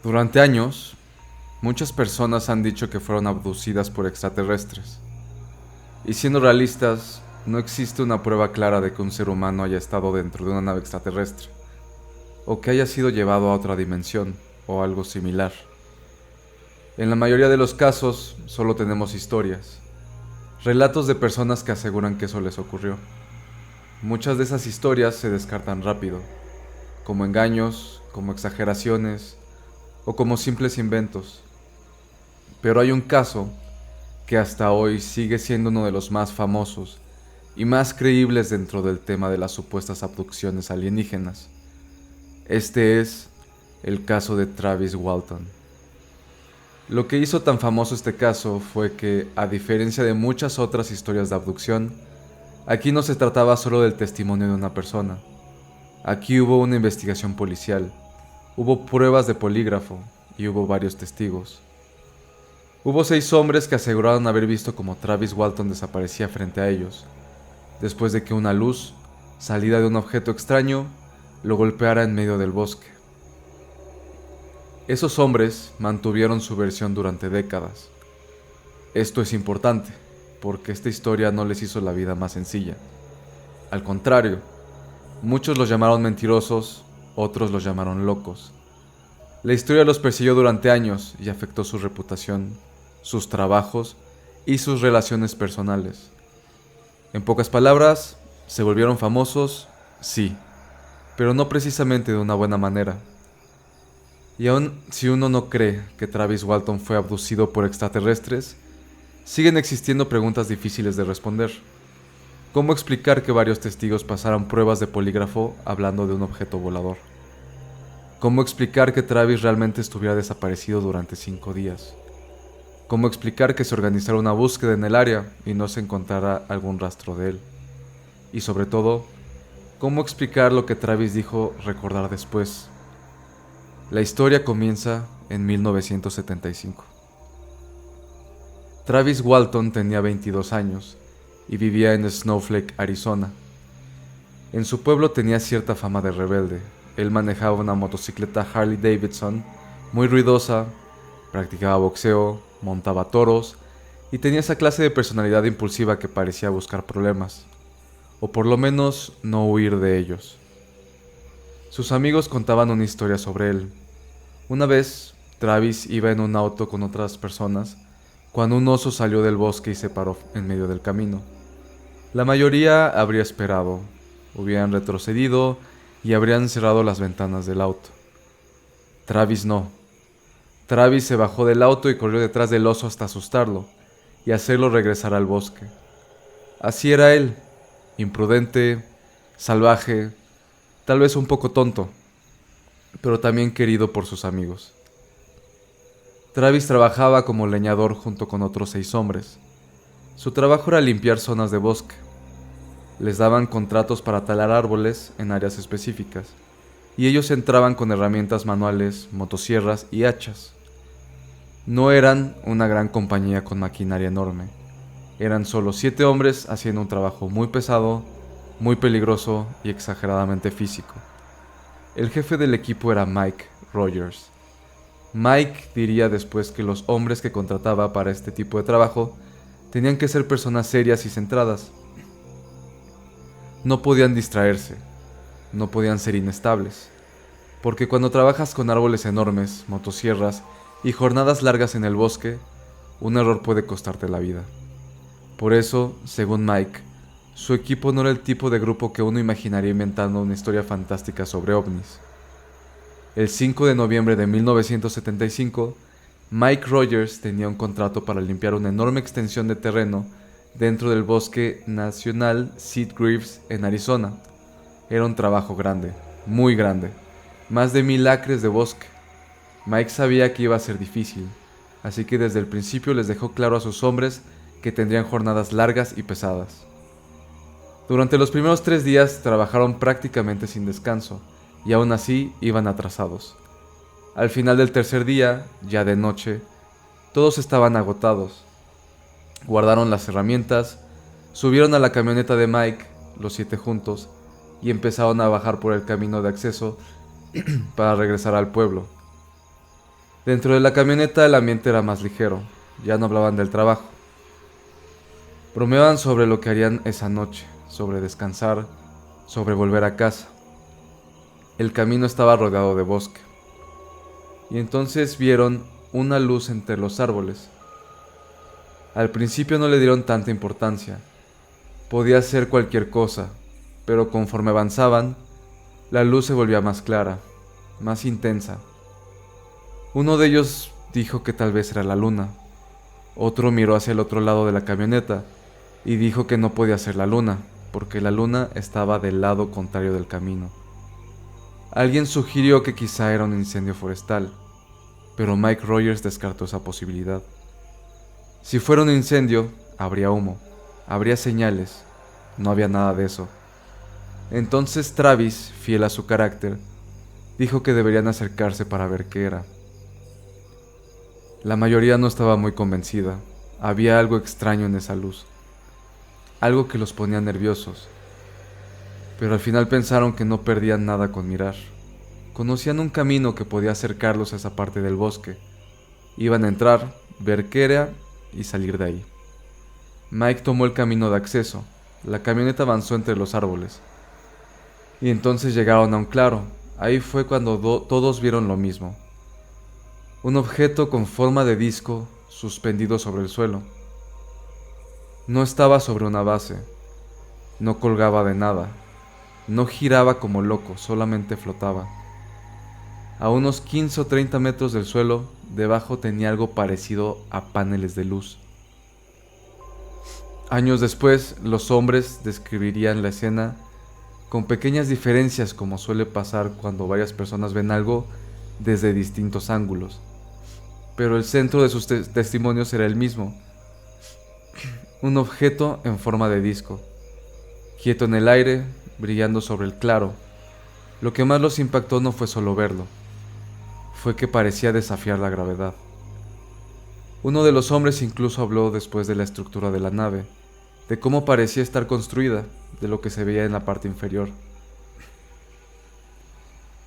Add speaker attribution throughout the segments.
Speaker 1: Durante años, muchas personas han dicho que fueron abducidas por extraterrestres. Y siendo realistas, no existe una prueba clara de que un ser humano haya estado dentro de una nave extraterrestre, o que haya sido llevado a otra dimensión, o algo similar. En la mayoría de los casos, solo tenemos historias, relatos de personas que aseguran que eso les ocurrió. Muchas de esas historias se descartan rápido, como engaños, como exageraciones, o como simples inventos. Pero hay un caso que hasta hoy sigue siendo uno de los más famosos y más creíbles dentro del tema de las supuestas abducciones alienígenas. Este es el caso de Travis Walton. Lo que hizo tan famoso este caso fue que, a diferencia de muchas otras historias de abducción, aquí no se trataba solo del testimonio de una persona. Aquí hubo una investigación policial, hubo pruebas de polígrafo y hubo varios testigos. Hubo 6 hombres que aseguraron haber visto cómo Travis Walton desaparecía frente a ellos, después de que una luz, salida de un objeto extraño, lo golpeara en medio del bosque. Esos hombres mantuvieron su versión durante décadas. Esto es importante, porque esta historia no les hizo la vida más sencilla. Al contrario, muchos los llamaron mentirosos, otros los llamaron locos. La historia los persiguió durante años y afectó su reputación, sus trabajos y sus relaciones personales. En pocas palabras, se volvieron famosos, sí, pero no precisamente de una buena manera. Y aun si uno no cree que Travis Walton fue abducido por extraterrestres, siguen existiendo preguntas difíciles de responder. ¿Cómo explicar que varios testigos pasaran pruebas de polígrafo hablando de un objeto volador? ¿Cómo explicar que Travis realmente estuviera desaparecido durante 5 días? ¿Cómo explicar que se organizara una búsqueda en el área y no se encontrara algún rastro de él? Y sobre todo, ¿cómo explicar lo que Travis dijo recordar después? La historia comienza en 1975. Travis Walton tenía 22 años y vivía en Snowflake, Arizona. En su pueblo tenía cierta fama de rebelde. Él manejaba una motocicleta Harley Davidson muy ruidosa, practicaba boxeo, montaba toros y tenía esa clase de personalidad impulsiva que parecía buscar problemas, o por lo menos no huir de ellos. Sus amigos contaban una historia sobre él. Una vez, Travis iba en un auto con otras personas cuando un oso salió del bosque y se paró en medio del camino. La mayoría habría esperado, hubieran retrocedido y habrían cerrado las ventanas del auto. Travis no. Travis se bajó del auto y corrió detrás del oso hasta asustarlo y hacerlo regresar al bosque. Así era él, imprudente, salvaje, tal vez un poco tonto, pero también querido por sus amigos. Travis trabajaba como leñador junto con otros 6 hombres. Su trabajo era limpiar zonas de bosque. Les daban contratos para talar árboles en áreas específicas, y ellos entraban con herramientas manuales, motosierras y hachas. No eran una gran compañía con maquinaria enorme. Eran solo 7 hombres haciendo un trabajo muy pesado, muy peligroso y exageradamente físico. El jefe del equipo era Mike Rogers. Mike diría después que los hombres que contrataba para este tipo de trabajo tenían que ser personas serias y centradas. No podían distraerse, no podían ser inestables, porque cuando trabajas con árboles enormes, motosierras y jornadas largas en el bosque, un error puede costarte la vida. Por eso, según Mike, su equipo no era el tipo de grupo que uno imaginaría inventando una historia fantástica sobre ovnis. El 5 de noviembre de 1975, Mike Rogers tenía un contrato para limpiar una enorme extensión de terreno dentro del Bosque Nacional Sitgreaves en Arizona. Era un trabajo grande, muy grande, más de 1000 acres de bosque. Mike sabía que iba a ser difícil, así que desde el principio les dejó claro a sus hombres que tendrían jornadas largas y pesadas. Durante los primeros 3 días trabajaron prácticamente sin descanso, y aún así iban atrasados. Al final del tercer día, ya de noche, todos estaban agotados. Guardaron las herramientas, subieron a la camioneta de Mike, los 7 juntos, y empezaron a bajar por el camino de acceso para regresar al pueblo. Dentro de la camioneta el ambiente era más ligero, ya no hablaban del trabajo. Bromeaban sobre lo que harían esa noche, sobre descansar, sobre volver a casa. El camino estaba rodeado de bosque, y entonces vieron una luz entre los árboles. Al principio no le dieron tanta importancia, podía ser cualquier cosa, pero conforme avanzaban, la luz se volvía más clara, más intensa. Uno de ellos dijo que tal vez era la luna, otro miró hacia el otro lado de la camioneta y dijo que no podía ser la luna, porque la luna estaba del lado contrario del camino. Alguien sugirió que quizá era un incendio forestal, pero Mike Rogers descartó esa posibilidad. Si fuera un incendio, habría humo, habría señales, no había nada de eso. Entonces Travis, fiel a su carácter, dijo que deberían acercarse para ver qué era. La mayoría no estaba muy convencida, había algo extraño en esa luz, algo que los ponía nerviosos, pero al final pensaron que no perdían nada con mirar. Conocían un camino que podía acercarlos a esa parte del bosque. Iban a entrar, ver qué era y salir de ahí. Mike tomó el camino de acceso. La camioneta avanzó entre los árboles. Y entonces llegaron a un claro. Ahí fue cuando todos vieron lo mismo. Un objeto con forma de disco suspendido sobre el suelo. No estaba sobre una base. No colgaba de nada. No giraba como loco, solamente flotaba. A unos 15 o 30 metros del suelo, debajo tenía algo parecido a paneles de luz. Años después, los hombres describirían la escena con pequeñas diferencias, como suele pasar cuando varias personas ven algo desde distintos ángulos. Pero el centro de sus testimonios era el mismo. Un objeto en forma de disco, quieto en el aire, brillando sobre el claro. Lo que más los impactó no fue solo verlo, fue que parecía desafiar la gravedad. Uno de los hombres incluso habló después de la estructura de la nave, de cómo parecía estar construida, de lo que se veía en la parte inferior.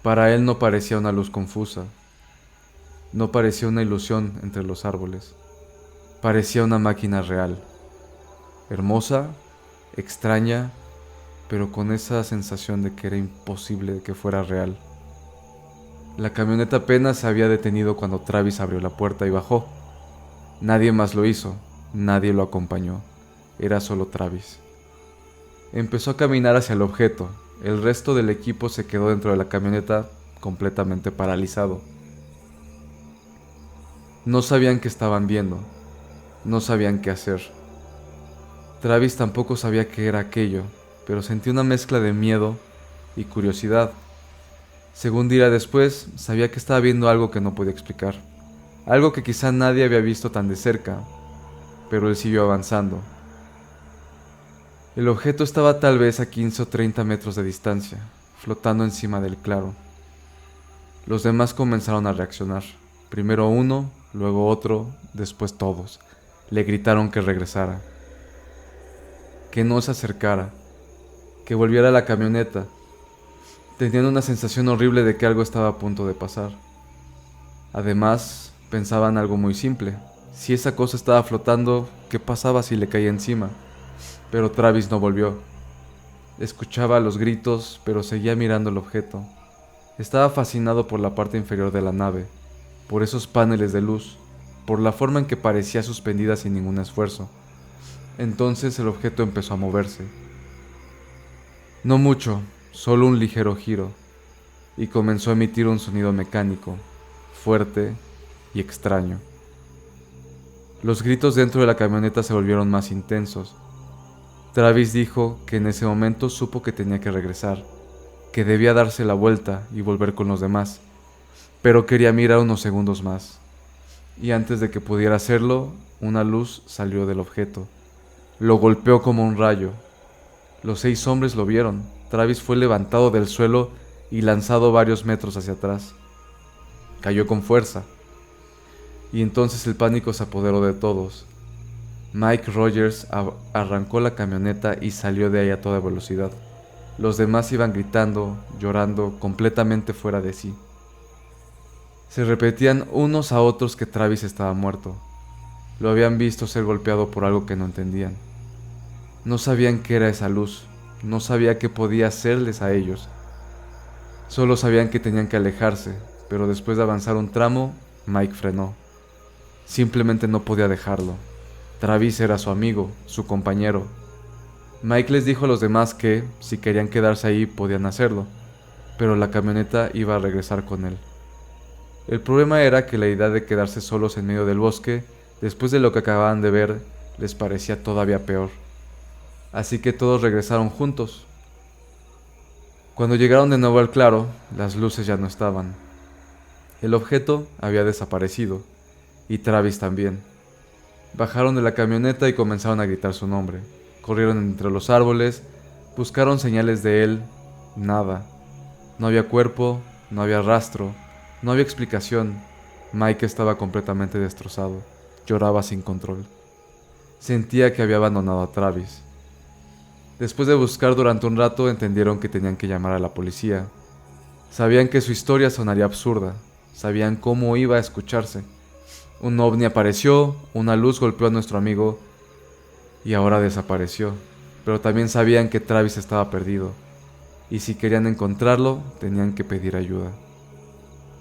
Speaker 1: Para él no parecía una luz confusa, no parecía una ilusión entre los árboles, parecía una máquina real, hermosa, extraña, pero con esa sensación de que era imposible que fuera real. La camioneta apenas se había detenido cuando Travis abrió la puerta y bajó. Nadie más lo hizo, nadie lo acompañó, era solo Travis. Empezó a caminar hacia el objeto, el resto del equipo se quedó dentro de la camioneta completamente paralizado. No sabían qué estaban viendo, no sabían qué hacer. Travis tampoco sabía qué era aquello, pero sentía una mezcla de miedo y curiosidad. Según dirá después, sabía que estaba viendo algo que no podía explicar, algo que quizá nadie había visto tan de cerca, pero él siguió avanzando. El objeto estaba tal vez a 15 o 30 metros de distancia, flotando encima del claro. Los demás comenzaron a reaccionar, primero uno, luego otro, después todos. Le gritaron que regresara, que no se acercara, que volviera a la camioneta. Tenían una sensación horrible de que algo estaba a punto de pasar. Además, pensaban algo muy simple. Si esa cosa estaba flotando, ¿qué pasaba si le caía encima? Pero Travis no volvió. Escuchaba los gritos, pero seguía mirando el objeto. Estaba fascinado por la parte inferior de la nave, por esos paneles de luz, por la forma en que parecía suspendida sin ningún esfuerzo. Entonces el objeto empezó a moverse. No mucho, solo un ligero giro, y comenzó a emitir un sonido mecánico, fuerte y extraño. Los gritos dentro de la camioneta se volvieron más intensos. Travis dijo que en ese momento supo que tenía que regresar, que debía darse la vuelta y volver con los demás, pero quería mirar unos segundos más. Y antes de que pudiera hacerlo, una luz salió del objeto. Lo golpeó como un rayo. Los 6 hombres lo vieron. Travis fue levantado del suelo y lanzado varios metros hacia atrás. Cayó con fuerza. Y entonces el pánico se apoderó de todos. Mike Rogers arrancó la camioneta y salió de ahí a toda velocidad. Los demás iban gritando, llorando, completamente fuera de sí. Se repetían unos a otros que Travis estaba muerto. Lo habían visto ser golpeado por algo que no entendían. No sabían qué era esa luz, no sabía qué podía hacerles a ellos. Solo sabían que tenían que alejarse, pero después de avanzar un tramo, Mike frenó. Simplemente no podía dejarlo. Travis era su amigo, su compañero. Mike les dijo a los demás que, si querían quedarse ahí, podían hacerlo, pero la camioneta iba a regresar con él. El problema era que la idea de quedarse solos en medio del bosque, después de lo que acababan de ver, les parecía todavía peor. Así que todos regresaron juntos. Cuando llegaron de nuevo al claro, las luces ya no estaban. El objeto había desaparecido, y Travis también. Bajaron de la camioneta y comenzaron a gritar su nombre. Corrieron entre los árboles, buscaron señales de él, nada. No había cuerpo, no había rastro, no había explicación. Mike estaba completamente destrozado, lloraba sin control. Sentía que había abandonado a Travis. Después de buscar durante un rato, entendieron que tenían que llamar a la policía. Sabían que su historia sonaría absurda, sabían cómo iba a escucharse. Un ovni apareció, una luz golpeó a nuestro amigo y ahora desapareció, pero también sabían que Travis estaba perdido, y si querían encontrarlo, tenían que pedir ayuda.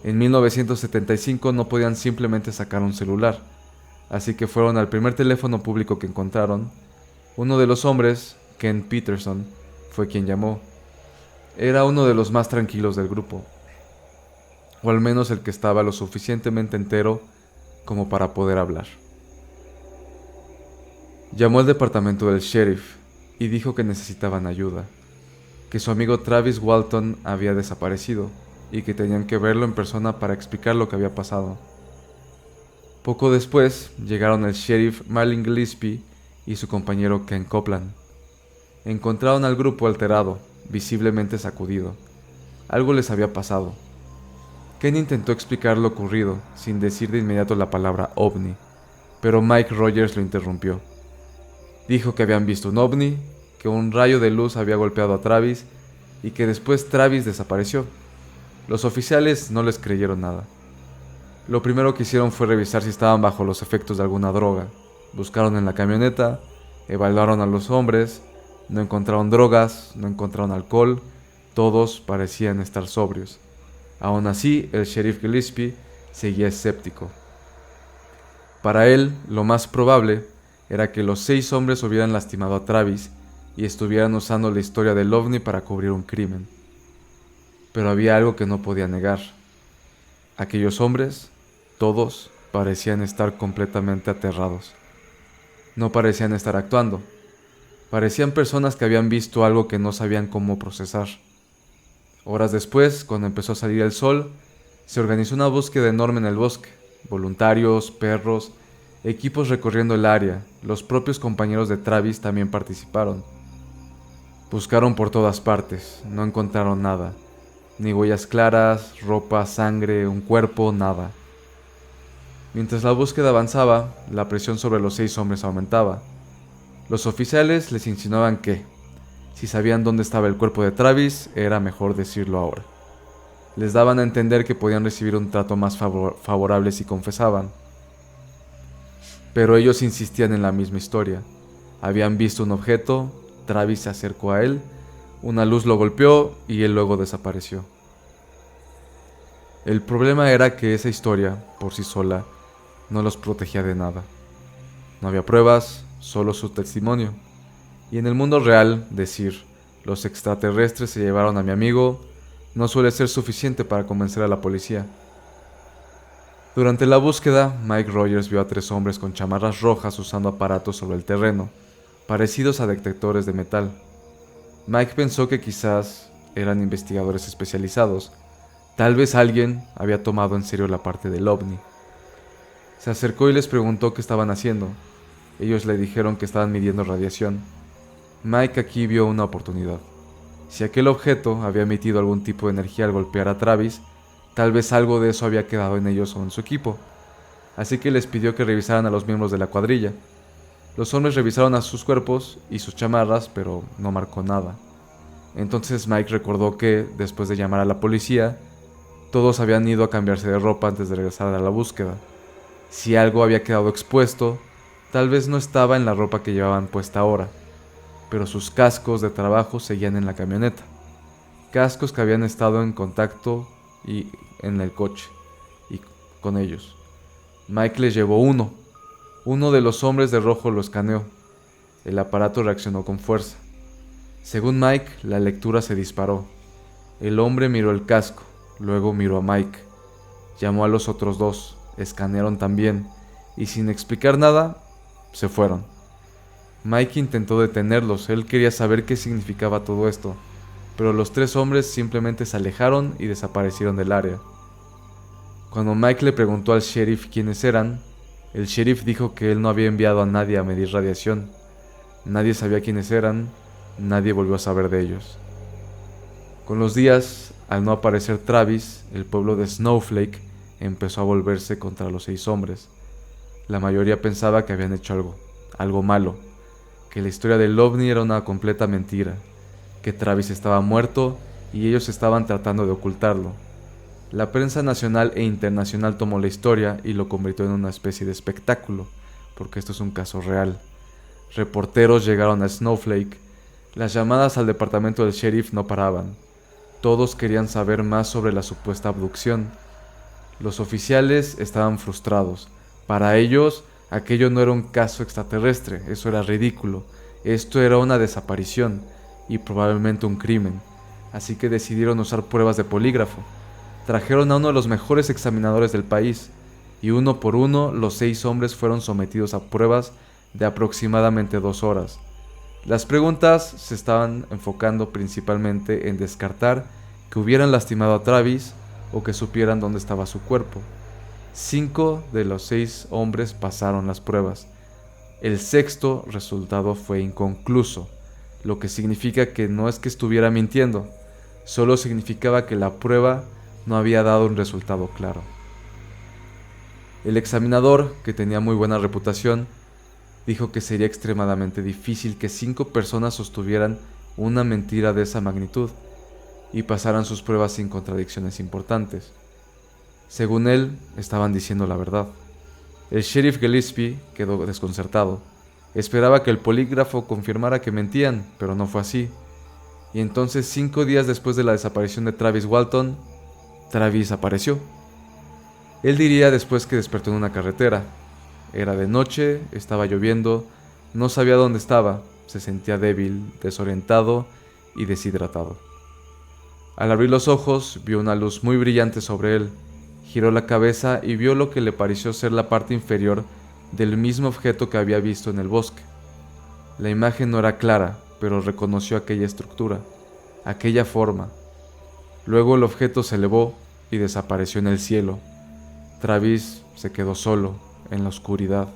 Speaker 1: En 1975 no podían simplemente sacar un celular, así que fueron al primer teléfono público que encontraron. Uno de los hombres, Ken Peterson, fue quien llamó. Era uno de los más tranquilos del grupo, o al menos el que estaba lo suficientemente entero como para poder hablar. Llamó al departamento del sheriff y dijo que necesitaban ayuda, que su amigo Travis Walton había desaparecido y que tenían que verlo en persona para explicar lo que había pasado. Poco después llegaron el sheriff Marlin Gillespie y su compañero Ken Copeland. Encontraron al grupo alterado, visiblemente sacudido. Algo les había pasado. Ken intentó explicar lo ocurrido sin decir de inmediato la palabra ovni, pero Mike Rogers lo interrumpió. Dijo que habían visto un ovni, que un rayo de luz había golpeado a Travis y que después Travis desapareció. Los oficiales no les creyeron nada. Lo primero que hicieron fue revisar si estaban bajo los efectos de alguna droga. Buscaron en la camioneta, evaluaron a los hombres, no encontraron drogas, no encontraron alcohol, todos parecían estar sobrios. Aún así, el sheriff Gillespie seguía escéptico. Para él, lo más probable era que los 6 hombres hubieran lastimado a Travis y estuvieran usando la historia del ovni para cubrir un crimen. Pero había algo que no podía negar. Aquellos hombres, todos, parecían estar completamente aterrados. No parecían estar actuando. Parecían personas que habían visto algo que no sabían cómo procesar. Horas después, cuando empezó a salir el sol, se organizó una búsqueda enorme en el bosque. Voluntarios, perros, equipos recorriendo el área, los propios compañeros de Travis también participaron. Buscaron por todas partes, no encontraron nada. Ni huellas claras, ropa, sangre, un cuerpo, nada. Mientras la búsqueda avanzaba, la presión sobre los 6 hombres aumentaba. Los oficiales les insinuaban que, si sabían dónde estaba el cuerpo de Travis, era mejor decirlo ahora. Les daban a entender que podían recibir un trato más favorable si confesaban. Pero ellos insistían en la misma historia. Habían visto un objeto, Travis se acercó a él, una luz lo golpeó y él luego desapareció. El problema era que esa historia, por sí sola, no los protegía de nada. No había pruebas, solo su testimonio. Y en el mundo real, decir, los extraterrestres se llevaron a mi amigo, no suele ser suficiente para convencer a la policía. Durante la búsqueda, Mike Rogers vio a 3 hombres con chamarras rojas usando aparatos sobre el terreno, parecidos a detectores de metal. Mike pensó que quizás eran investigadores especializados. Tal vez alguien había tomado en serio la parte del ovni. Se acercó y les preguntó qué estaban haciendo. Ellos le dijeron que estaban midiendo radiación. Mike aquí vio una oportunidad. Si aquel objeto había emitido algún tipo de energía al golpear a Travis, tal vez algo de eso había quedado en ellos o en su equipo. Así que les pidió que revisaran a los miembros de la cuadrilla. Los hombres revisaron a sus cuerpos y sus chamarras, pero no marcó nada. Entonces Mike recordó que, después de llamar a la policía, Todos habían ido a cambiarse de ropa antes de regresar a la búsqueda. Si algo había quedado expuesto, tal vez no estaba en la ropa que llevaban puesta ahora, pero sus cascos de trabajo seguían en la camioneta. Cascos que habían estado en contacto y en el coche y con ellos. Mike les llevó uno. Uno de los hombres de rojo lo escaneó. El aparato reaccionó con fuerza. Según Mike, la lectura se disparó. El hombre miró el casco, luego miró a Mike. Llamó a los otros dos, escanearon también, y sin explicar nada, se fueron. Mike intentó detenerlos, él quería saber qué significaba todo esto, pero los tres hombres simplemente se alejaron y desaparecieron del área. Cuando Mike le preguntó al sheriff quiénes eran, el sheriff dijo que él no había enviado a nadie a medir radiación. Nadie sabía quiénes eran, nadie volvió a saber de ellos. Con los días, al no aparecer Travis, el pueblo de Snowflake empezó a volverse contra los 6 hombres. La mayoría pensaba que habían hecho algo malo, que la historia del ovni era una completa mentira, que Travis estaba muerto y ellos estaban tratando de ocultarlo. La prensa nacional e internacional tomó la historia y lo convirtió en una especie de espectáculo, porque esto es un caso real. Reporteros llegaron a Snowflake, las llamadas al departamento del sheriff no paraban. Todos querían saber más sobre la supuesta abducción. Los oficiales estaban frustrados. Para ellos, aquello no era un caso extraterrestre, eso era ridículo. Esto era una desaparición y probablemente un crimen. Así que decidieron usar pruebas de polígrafo. Trajeron a uno de los mejores examinadores del país, y uno por uno los 6 hombres fueron sometidos a pruebas de aproximadamente 2 horas. Las preguntas se estaban enfocando principalmente en descartar que hubieran lastimado a Travis o que supieran dónde estaba su cuerpo. 5 de los 6 hombres pasaron las pruebas. El sexto resultado fue inconcluso, lo que significa que no es que estuviera mintiendo, solo significaba que la prueba no había dado un resultado claro. El examinador, que tenía muy buena reputación, dijo que sería extremadamente difícil que 5 personas sostuvieran una mentira de esa magnitud y pasaran sus pruebas sin contradicciones importantes. Según él, estaban diciendo la verdad. El sheriff Gillespie quedó desconcertado. Esperaba que el polígrafo confirmara que mentían, pero no fue así. Y entonces, 5 días después de la desaparición de Travis Walton, Travis apareció. Él diría después que despertó en una carretera. Era de noche, estaba lloviendo, no sabía dónde estaba, se sentía débil, desorientado y deshidratado. Al abrir los ojos, vio una luz muy brillante sobre él, giró la cabeza y vio lo que le pareció ser la parte inferior del mismo objeto que había visto en el bosque. La imagen no era clara, pero reconoció aquella estructura, aquella forma. Luego el objeto se elevó y desapareció en el cielo. Travis se quedó solo, en la oscuridad.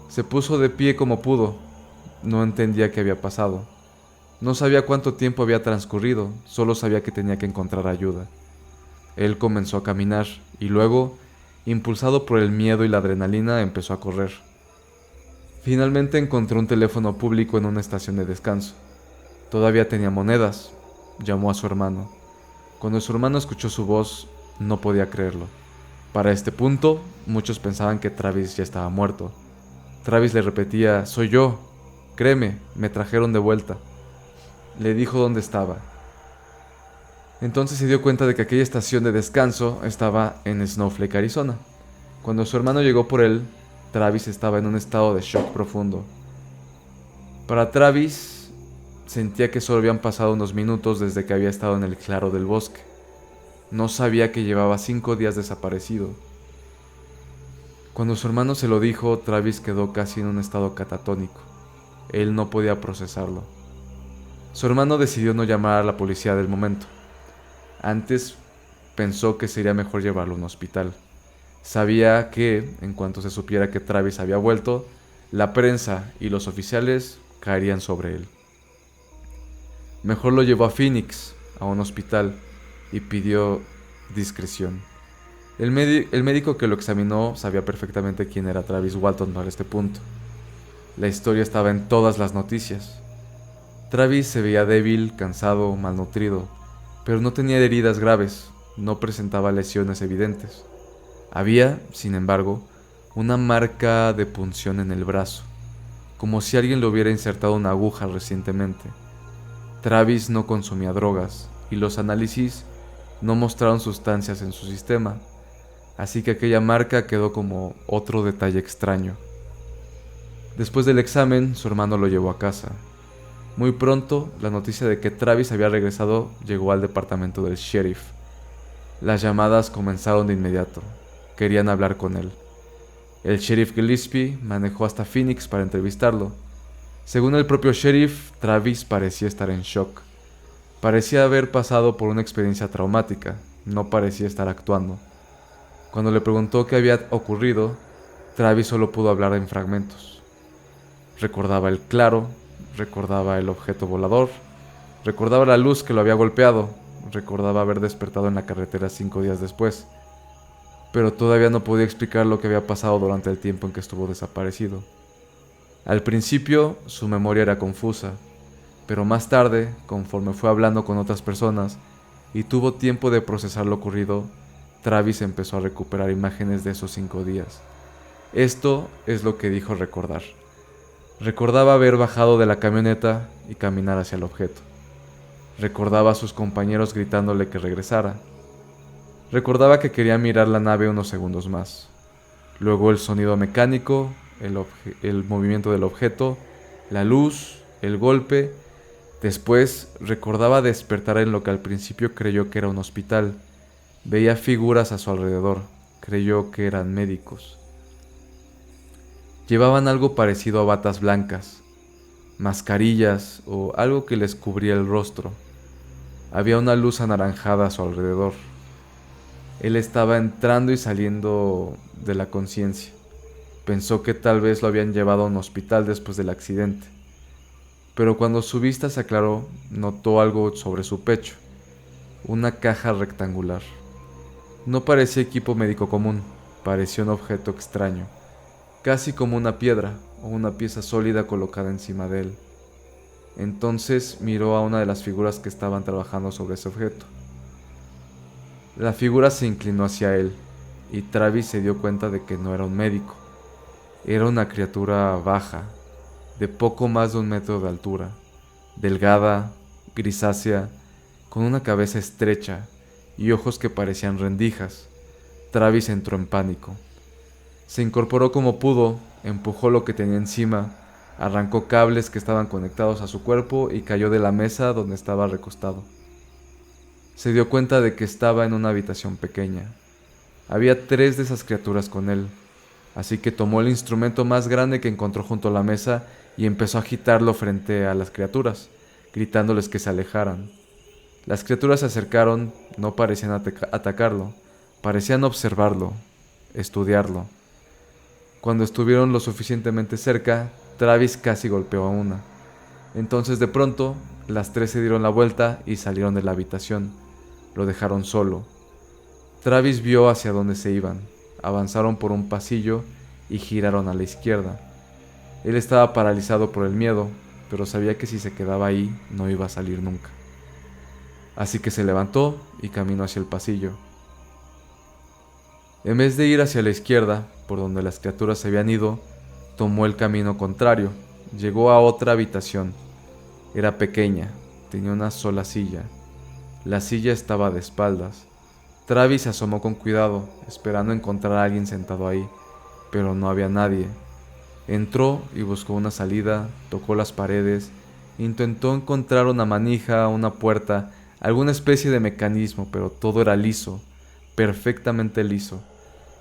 Speaker 1: Se puso de pie como pudo. No entendía qué había pasado. No sabía cuánto tiempo había transcurrido, solo sabía que tenía que encontrar ayuda. Él comenzó a caminar y luego, impulsado por el miedo y la adrenalina, empezó a correr. Finalmente encontró un teléfono público en una estación de descanso. Todavía tenía monedas. Llamó a su hermano. Cuando su hermano escuchó su voz, no podía creerlo. Para este punto, muchos pensaban que Travis ya estaba muerto. Travis le repetía: «Soy yo, créeme, me trajeron de vuelta». Le dijo dónde estaba. Entonces se dio cuenta de que aquella estación de descanso estaba en Snowflake, Arizona. Cuando su hermano llegó por él, Travis estaba en un estado de shock profundo. Para Travis, sentía que solo habían pasado unos minutos desde que había estado en el claro del bosque. No sabía que llevaba 5 días desaparecido. Cuando su hermano se lo dijo, Travis quedó casi en un estado catatónico. Él no podía procesarlo. Su hermano decidió no llamar a la policía del momento. Antes pensó que sería mejor llevarlo a un hospital. Sabía que, en cuanto se supiera que Travis había vuelto, la prensa y los oficiales caerían sobre él. Mejor lo llevó a Phoenix, a un hospital, y pidió discreción. El médico que lo examinó sabía perfectamente quién era Travis Walton para este punto. La historia estaba en todas las noticias. Travis se veía débil, cansado, malnutrido, pero no tenía heridas graves. no presentaba lesiones evidentes. Había, sin embargo, una marca de punción en el brazo, como si alguien le hubiera insertado una aguja recientemente. Travis no consumía drogas y los análisis no mostraron sustancias en su sistema, así que aquella marca quedó como otro detalle extraño. Después del examen, su hermano lo llevó a casa. Muy pronto, la noticia de que Travis había regresado llegó al departamento del sheriff. Las llamadas comenzaron de inmediato. Querían hablar con él. El sheriff Gillespie manejó hasta Phoenix para entrevistarlo. Según el propio sheriff, Travis parecía estar en shock. Parecía haber pasado por una experiencia traumática, no parecía estar actuando. Cuando le preguntó qué había ocurrido, Travis solo pudo hablar en fragmentos. Recordaba el claro, recordaba el objeto volador, recordaba la luz que lo había golpeado, recordaba haber despertado en la carretera 5 días después, pero todavía no podía explicar lo que había pasado durante el tiempo en que estuvo desaparecido. Al principio, su memoria era confusa, pero más tarde, conforme fue hablando con otras personas y tuvo tiempo de procesar lo ocurrido, Travis empezó a recuperar imágenes de esos 5 días. Esto es lo que dijo recordar. Recordaba haber bajado de la camioneta y caminar hacia el objeto. Recordaba a sus compañeros gritándole que regresara. Recordaba que quería mirar la nave unos segundos más. Luego el sonido mecánico, el movimiento del objeto, la luz, el golpe. Después recordaba despertar en lo que al principio creyó que era un hospital. Veía figuras a su alrededor. Creyó que eran médicos. Llevaban algo parecido a batas blancas, mascarillas o algo que les cubría el rostro. Había una luz anaranjada a su alrededor. Él estaba entrando y saliendo de la conciencia. Pensó que tal vez lo habían llevado a un hospital después del accidente. Pero cuando su vista se aclaró, notó algo sobre su pecho. Una caja rectangular. No parecía equipo médico común, parecía un objeto extraño. Casi como una piedra o una pieza sólida colocada encima de él. Entonces miró a una de las figuras que estaban trabajando sobre ese objeto. La figura se inclinó hacia él y Travis se dio cuenta de que no era un médico. Era una criatura baja, de poco más de 1 metro de altura, delgada, grisácea, con una cabeza estrecha y ojos que parecían rendijas. Travis entró en pánico. Se incorporó como pudo, empujó lo que tenía encima, arrancó cables que estaban conectados a su cuerpo y cayó de la mesa donde estaba recostado. Se dio cuenta de que estaba en una habitación pequeña. Había 3 de esas criaturas con él, así que tomó el instrumento más grande que encontró junto a la mesa y empezó a agitarlo frente a las criaturas, gritándoles que se alejaran. Las criaturas se acercaron, no parecían atacarlo, parecían observarlo, estudiarlo. Cuando estuvieron lo suficientemente cerca, Travis casi golpeó a una. Entonces de pronto, las 3 se dieron la vuelta y salieron de la habitación. Lo dejaron solo. Travis vio hacia dónde se iban. Avanzaron por un pasillo y giraron a la izquierda. Él estaba paralizado por el miedo, pero sabía que si se quedaba ahí no iba a salir nunca. Así que se levantó y caminó hacia el pasillo. En vez de ir hacia la izquierda, por donde las criaturas se habían ido, tomó el camino contrario. Llegó a otra habitación. Era pequeña, tenía una sola silla. La silla estaba de espaldas. Travis se asomó con cuidado, esperando encontrar a alguien sentado ahí, pero no había nadie. Entró y buscó una salida, tocó las paredes, intentó encontrar una manija, una puerta, alguna especie de mecanismo, pero todo era liso, perfectamente liso,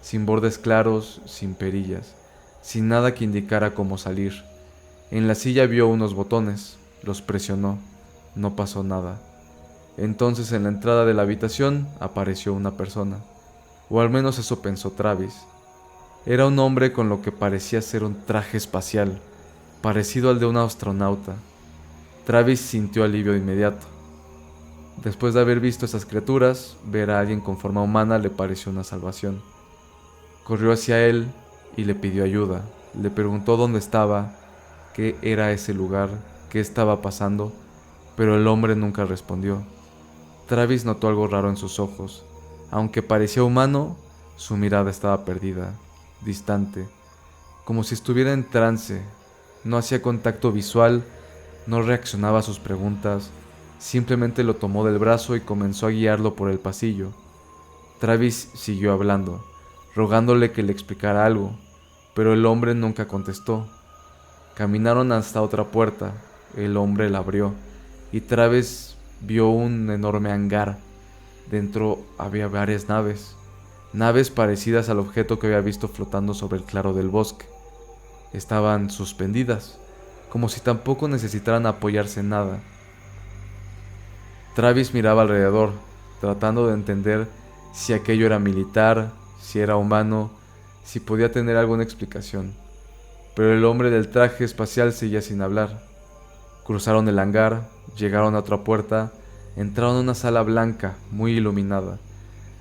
Speaker 1: sin bordes claros, sin perillas, sin nada que indicara cómo salir. En la silla vio unos botones, los presionó, no pasó nada. Entonces en la entrada de la habitación apareció una persona, o al menos eso pensó Travis. Era un hombre con lo que parecía ser un traje espacial, parecido al de un astronauta. Travis sintió alivio de inmediato. Después de haber visto esas criaturas, ver a alguien con forma humana le pareció una salvación. Corrió hacia él y le pidió ayuda. Le preguntó dónde estaba, qué era ese lugar, qué estaba pasando, pero el hombre nunca respondió. Travis notó algo raro en sus ojos. Aunque parecía humano, su mirada estaba perdida, distante, como si estuviera en trance. No hacía contacto visual, no reaccionaba a sus preguntas, simplemente lo tomó del brazo y comenzó a guiarlo por el pasillo. Travis siguió hablando, rogándole que le explicara algo, pero el hombre nunca contestó. Caminaron hasta otra puerta, el hombre la abrió, y Travis vio un enorme hangar. Dentro había varias naves parecidas al objeto que había visto flotando sobre el claro del bosque. Estaban suspendidas, como si tampoco necesitaran apoyarse en nada. Travis miraba alrededor, tratando de entender si aquello era militar, si era humano, si podía tener alguna explicación. Pero el hombre del traje espacial seguía sin hablar. Cruzaron el hangar, llegaron a otra puerta, entraron a una sala blanca, muy iluminada.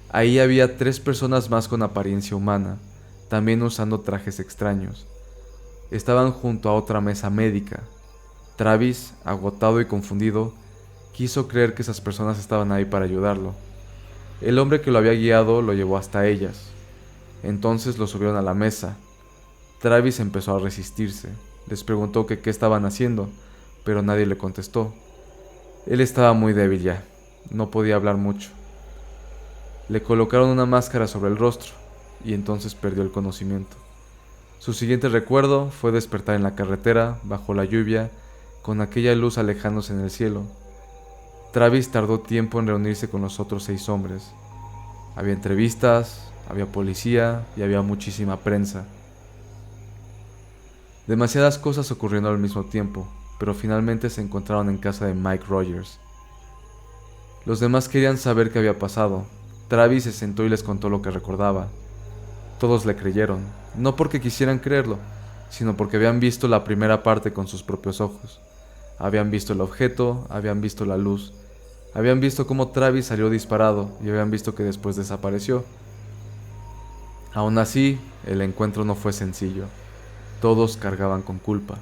Speaker 1: Ahí había 3 personas más con apariencia humana, también usando trajes extraños. Estaban junto a otra mesa médica. Travis, agotado y confundido, quiso creer que esas personas estaban ahí para ayudarlo. El hombre que lo había guiado lo llevó hasta ellas. Entonces lo subieron a la mesa. Travis empezó a resistirse. Les preguntó que qué estaban haciendo, pero nadie le contestó. Él estaba muy débil ya, no podía hablar mucho. Le colocaron una máscara sobre el rostro, y entonces perdió el conocimiento. Su siguiente recuerdo fue despertar en la carretera, bajo la lluvia, con aquella luz alejándose en el cielo. Travis tardó tiempo en reunirse con los otros 6 hombres. Había entrevistas, había policía y había muchísima prensa. Demasiadas cosas ocurriendo al mismo tiempo, pero finalmente se encontraron en casa de Mike Rogers. Los demás querían saber qué había pasado. Travis se sentó y les contó lo que recordaba. Todos le creyeron, no porque quisieran creerlo, sino porque habían visto la primera parte con sus propios ojos. Habían visto el objeto, habían visto la luz, habían visto cómo Travis salió disparado y habían visto que después desapareció. Aún así, el encuentro no fue sencillo. Todos cargaban con culpa.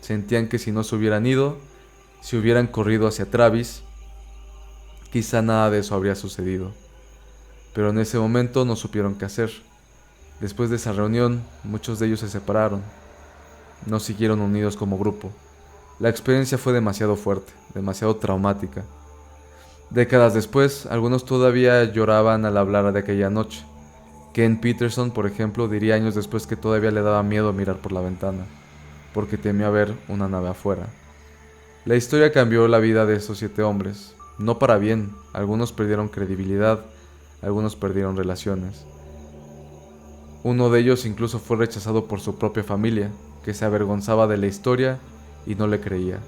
Speaker 1: Sentían que si no se hubieran ido, si hubieran corrido hacia Travis, quizá nada de eso habría sucedido. Pero en ese momento no supieron qué hacer. Después de esa reunión, muchos de ellos se separaron. No siguieron unidos como grupo. La experiencia fue demasiado fuerte, demasiado traumática. Décadas después, algunos todavía lloraban al hablar de aquella noche. Ken Peterson, por ejemplo, diría años después que todavía le daba miedo mirar por la ventana, porque temía ver una nave afuera. La historia cambió la vida de esos 7 hombres, no para bien. Algunos perdieron credibilidad, algunos perdieron relaciones. Uno de ellos incluso fue rechazado por su propia familia, que se avergonzaba de la historia y no le creía.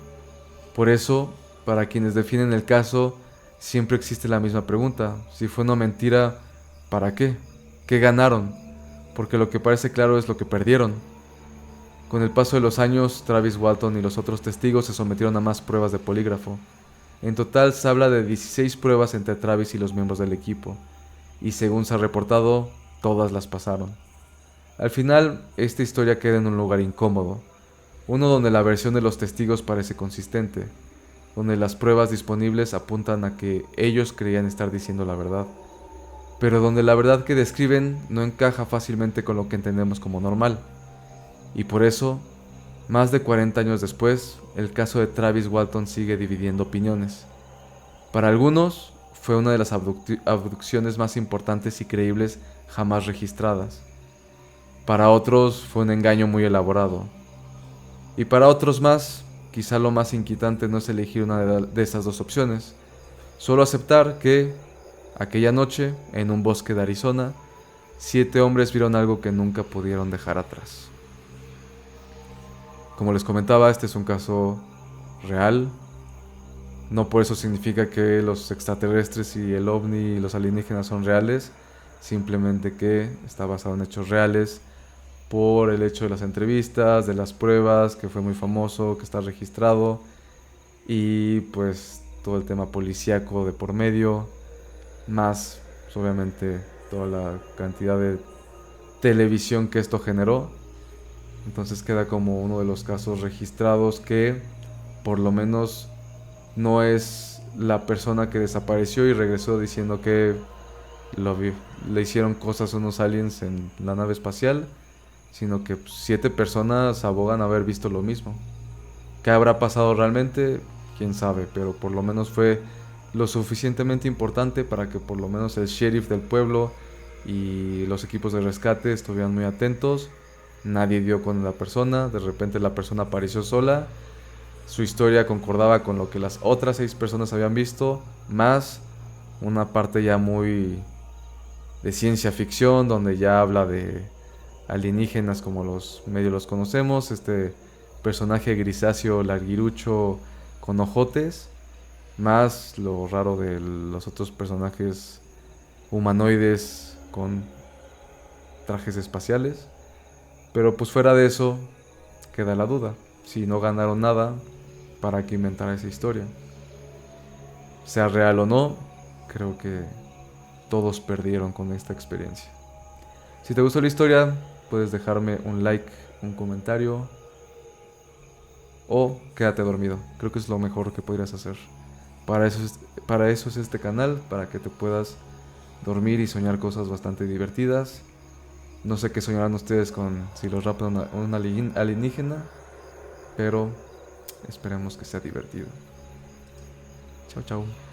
Speaker 1: Por eso, para quienes definen el caso, siempre existe la misma pregunta: si fue una mentira, ¿para qué? ¿Qué ganaron? Porque lo que parece claro es lo que perdieron. Con el paso de los años, Travis Walton y los otros testigos se sometieron a más pruebas de polígrafo. En total se habla de 16 pruebas entre Travis y los miembros del equipo, y según se ha reportado, todas las pasaron. Al final, esta historia queda en un lugar incómodo, uno donde la versión de los testigos parece consistente, donde las pruebas disponibles apuntan a que ellos creían estar diciendo la verdad, pero donde la verdad que describen no encaja fácilmente con lo que entendemos como normal. Y por eso, más de 40 años después, el caso de Travis Walton sigue dividiendo opiniones. Para algunos, fue una de las abducciones más importantes y creíbles jamás registradas. Para otros, fue un engaño muy elaborado. Y para otros más, quizá lo más inquietante no es elegir una de esas dos opciones, solo aceptar que, aquella noche, en un bosque de Arizona, 7 hombres vieron algo que nunca pudieron dejar atrás. Como les comentaba, este es un caso real. No por eso significa que los extraterrestres y el ovni y los alienígenas son reales, simplemente que está basado en hechos reales por el hecho de las entrevistas, de las pruebas, que fue muy famoso, que está registrado, y pues todo el tema policíaco de por medio, más pues, obviamente toda la cantidad de televisión que esto generó. Entonces queda como uno de los casos registrados que por lo menos no es la persona que desapareció y regresó diciendo que lo vi- le hicieron cosas a unos aliens en la nave espacial, sino que 7 personas abogan haber visto lo mismo. ¿Qué habrá pasado realmente? Quién sabe, pero por lo menos fue lo suficientemente importante para que por lo menos el sheriff del pueblo y los equipos de rescate estuvieran muy atentos. Nadie dio con la persona, de repente la persona apareció sola. Su historia concordaba con lo que las otras 6 personas habían visto, más una parte ya muy de ciencia ficción, donde ya habla de alienígenas como los medio los conocemos, este personaje grisáceo, larguirucho, con ojotes, más lo raro de los otros personajes humanoides con trajes espaciales. Pero pues fuera de eso, queda la duda. Si no ganaron nada, ¿para qué inventar esa historia? Sea real o no, creo que todos perdieron con esta experiencia. Si te gustó la historia, puedes dejarme un like, un comentario o quédate dormido. Creo que es lo mejor que podrías hacer. Para eso es este canal, para que te puedas dormir y soñar cosas bastante divertidas. No sé qué soñarán ustedes con si los rapta una alienígena, pero esperemos que sea divertido. Chao, chao.